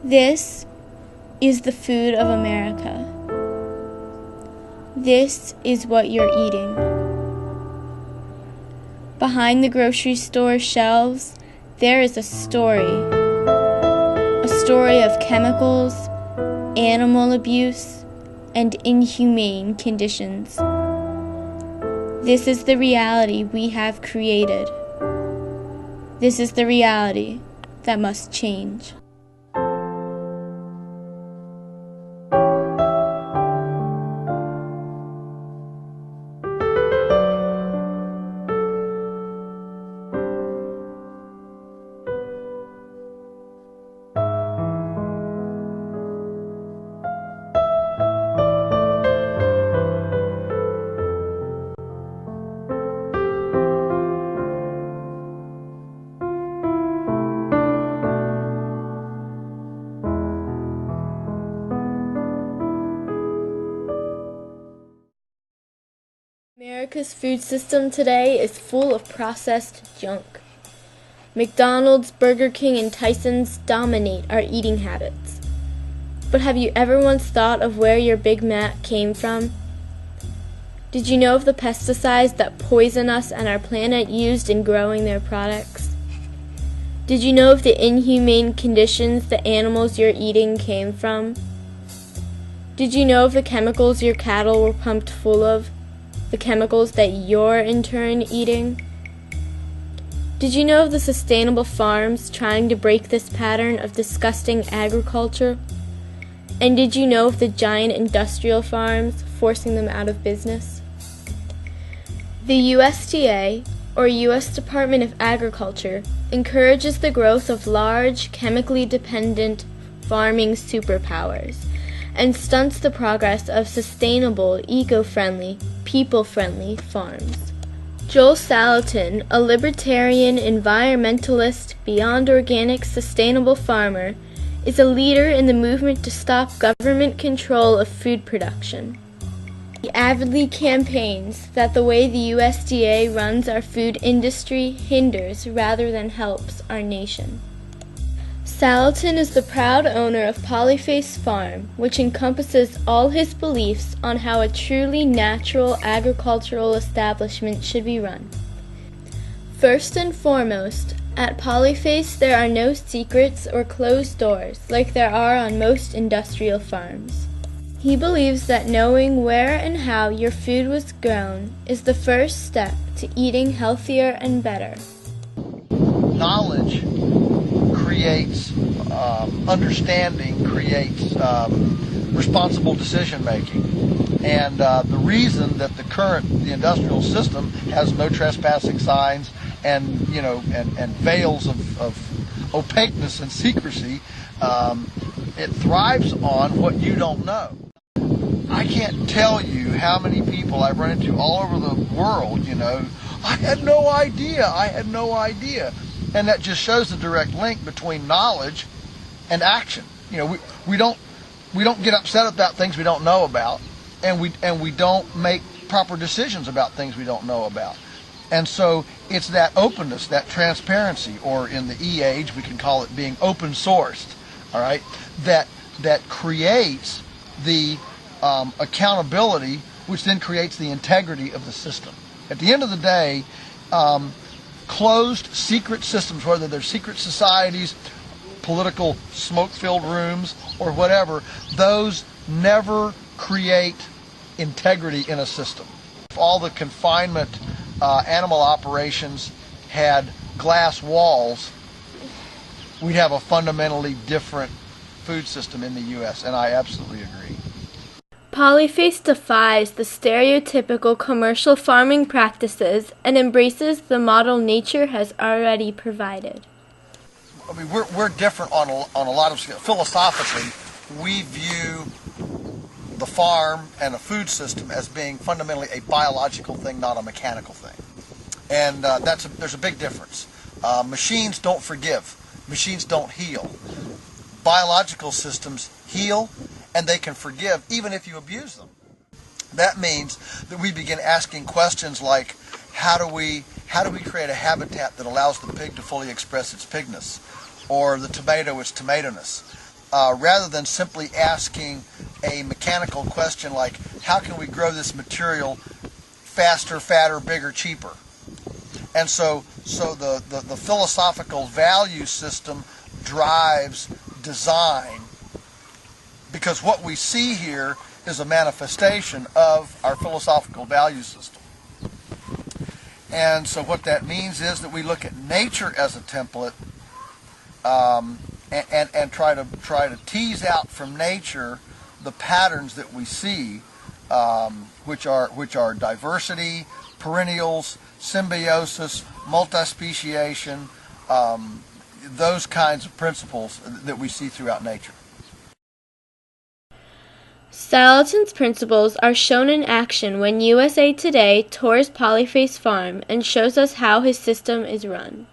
This is the food of America. This is what you're eating. Behind the grocery store shelves, there is a story of chemicals, animal abuse, and inhumane conditions. This is the reality we have created. This is the reality that must change. America's food system today is full of processed junk. McDonald's, Burger King, and Tyson's dominate our eating habits. But have you ever once thought of where your Big Mac came from? Did you know of the pesticides that poison us and our planet used in growing their products? Did you know of the inhumane conditions the animals you're eating came from? Did you know of the chemicals your cattle were pumped full of? The chemicals that you're in turn eating? Did you know of the sustainable farms trying to break this pattern of disgusting agriculture? And did you know of the giant industrial farms forcing them out of business? The USDA, or U.S. Department of Agriculture, encourages the growth of large, chemically dependent farming superpowers and stunts the progress of sustainable, eco-friendly, people-friendly farms. Joel Salatin, a libertarian environmentalist, beyond organic, sustainable farmer, is a leader in the movement to stop government control of food production. He avidly campaigns that the way the USDA runs our food industry hinders rather than helps our nation. Salatin is the proud owner of Polyface Farm, which encompasses all his beliefs on how a truly natural agricultural establishment should be run. First and foremost, at Polyface there are no secrets or closed doors like there are on most industrial farms. He believes that knowing where and how your food was grown is the first step to eating healthier and better. Knowledge creates understanding, creates responsible decision making, and the reason that the industrial system has no trespassing signs and veils of opaqueness and secrecy, it thrives on what you don't know. I can't tell you how many people I've run into all over the world. I had no idea. And that just shows the direct link between knowledge and action. We don't get upset about things we don't know about, and we don't make proper decisions about things we don't know about. And so it's that openness, that transparency, or in the E-age we can call it being open sourced. All right, that creates the accountability, which then creates the integrity of the system. At the end of the day, closed, secret systems, whether they're secret societies, political smoke-filled rooms, or whatever, those never create integrity in a system. If all the confinement animal operations had glass walls, we'd have a fundamentally different food system in the U.S., and I absolutely agree. Polyface defies the stereotypical commercial farming practices and embraces the model nature has already provided. I mean, we're different on a lot of scales. Philosophically, we view the farm and a food system as being fundamentally a biological thing, not a mechanical thing. And there's a big difference. Machines don't forgive. Machines don't heal. Biological systems heal, and they can forgive even if you abuse them. That means that we begin asking questions like, how do we create a habitat that allows the pig to fully express its pigness, or the tomato its tomatoness? rather than simply asking a mechanical question like, how can we grow this material faster, fatter, bigger, cheaper? And so the philosophical value system drives design, because what we see here is a manifestation of our philosophical value system. And so what that means is that we look at nature as a template, and try to tease out from nature the patterns that we see, which are diversity, perennials, symbiosis, multispeciation, those kinds of principles that we see throughout nature. Salatin's principles are shown in action when USA Today tours Polyface Farm and shows us how his system is run.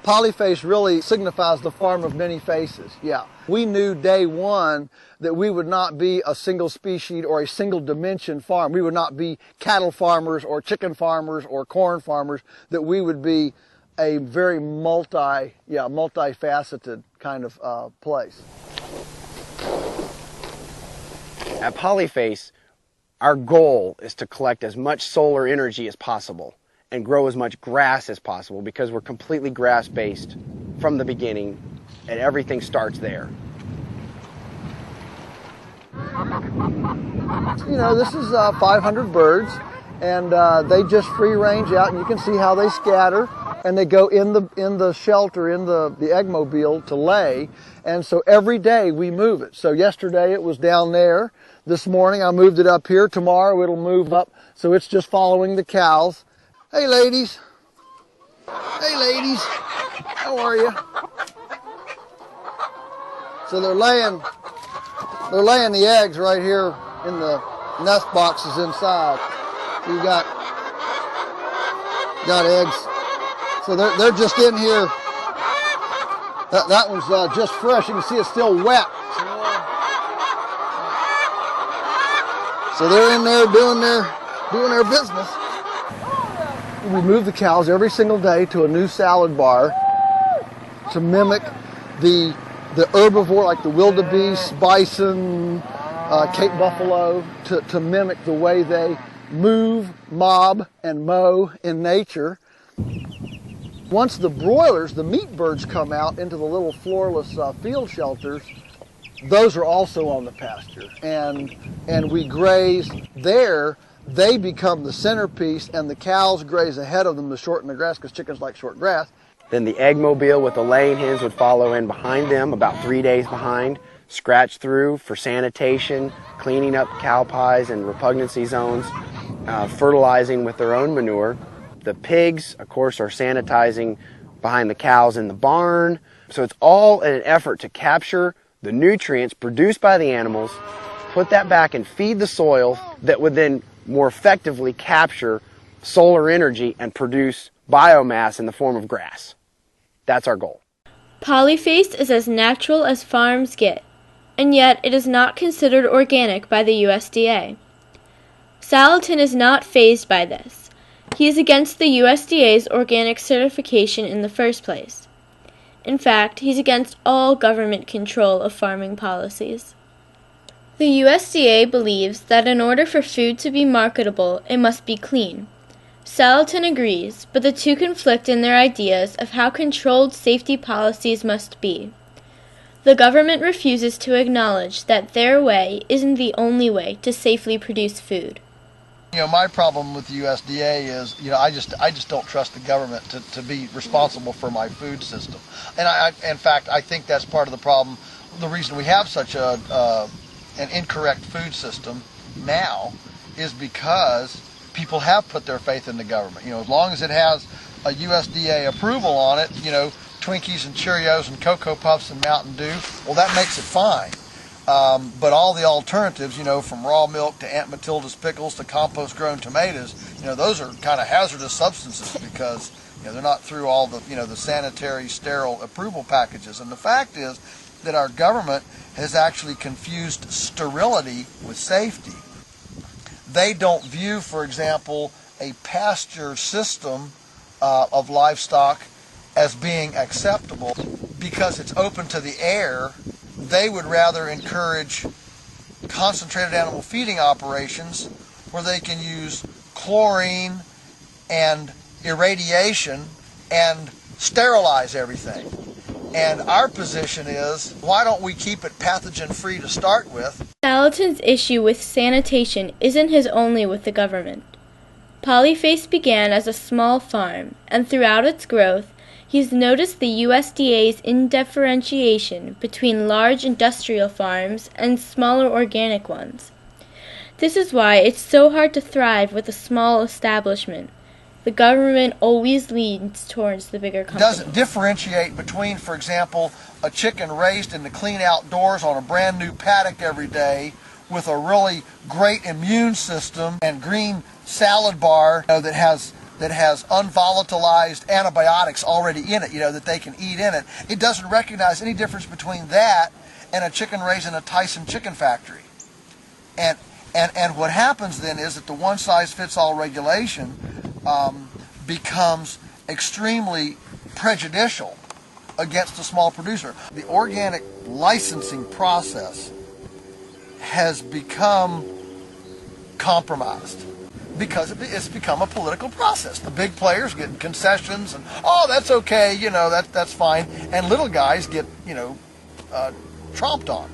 Polyface really signifies the farm of many faces. Yeah. We knew day one that we would not be a single species or a single dimension farm. We would not be cattle farmers or chicken farmers or corn farmers, that we would be a very multifaceted kind of place. At Polyface, our goal is to collect as much solar energy as possible and grow as much grass as possible, because we're completely grass-based from the beginning, and everything starts there. You know, this is 500 birds, and they just free range out, and you can see how they scatter, and they go in the shelter, in the eggmobile to lay, and so every day we move it. So yesterday it was down there. This morning I moved it up here. Tomorrow it'll move up, so it's just following the cows. Hey ladies. Hey ladies. How are you? So they're laying the eggs right here in the nest boxes inside. You got eggs. So they're just in here. That one's just fresh. You can see it's still wet. So they're in there doing their business. We move the cows every single day to a new salad bar to mimic the herbivore, like the wildebeest, bison, Cape buffalo, to mimic the way they move, mob, and mow in nature. Once the broilers, the meat birds, come out into the little floorless field shelters, those are also on the pasture, and we graze there. They become the centerpiece, and the cows graze ahead of them to shorten the grass, because chickens like short grass. Then the eggmobile with the laying hens would follow in behind them, about 3 days behind, scratch through for sanitation, cleaning up cow pies and repugnancy zones, fertilizing with their own manure. The pigs, of course, are sanitizing behind the cows in the barn. So it's all in an effort to capture the nutrients produced by the animals, put that back and feed the soil that would then more effectively capture solar energy and produce biomass in the form of grass. That's our goal. Polyface is as natural as farms get, and yet it is not considered organic by the USDA. Salatin is not fazed by this. He is against the USDA's organic certification in the first place. In fact, he's against all government control of farming policies. The USDA believes that in order for food to be marketable, it must be clean. Salatin agrees, but the two conflict in their ideas of how controlled safety policies must be. The government refuses to acknowledge that their way isn't the only way to safely produce food. You know, my problem with the USDA is, I just don't trust the government to be responsible for my food system. And in fact, I think that's part of the problem. The reason we have such an incorrect food system now is because people have put their faith in the government. As long as it has a USDA approval on it, Twinkies and Cheerios and Cocoa Puffs and Mountain Dew, well, that makes it fine. But all the alternatives, from raw milk to Aunt Matilda's pickles to compost-grown tomatoes, those are kind of hazardous substances because they're not through all the the sanitary, sterile approval packages. And the fact is that our government has actually confused sterility with safety. They don't view, for example, a pasture system of livestock as being acceptable because it's open to the air they would rather encourage concentrated animal feeding operations where they can use chlorine and irradiation and sterilize everything. And our position is, why don't we keep it pathogen-free to start with? Salatin's issue with sanitation isn't his only with the government. Polyface began as a small farm, and throughout its growth, he's noticed the USDA's indifferentiation between large industrial farms and smaller organic ones. This is why it's so hard to thrive with a small establishment. The government always leans towards the bigger company. Doesn't differentiate between, for example, a chicken raised in the clean outdoors on a brand new paddock every day with a really great immune system and green salad bar that has unvolatilized antibiotics already in it, that they can eat in it. It doesn't recognize any difference between that and a chicken raised in a Tyson chicken factory. And what happens then is that the one-size-fits-all regulation becomes extremely prejudicial against the small producer. The organic licensing process has become compromised because it's become a political process. The big players get concessions and, oh, that's okay, that's fine. And little guys get, tromped on.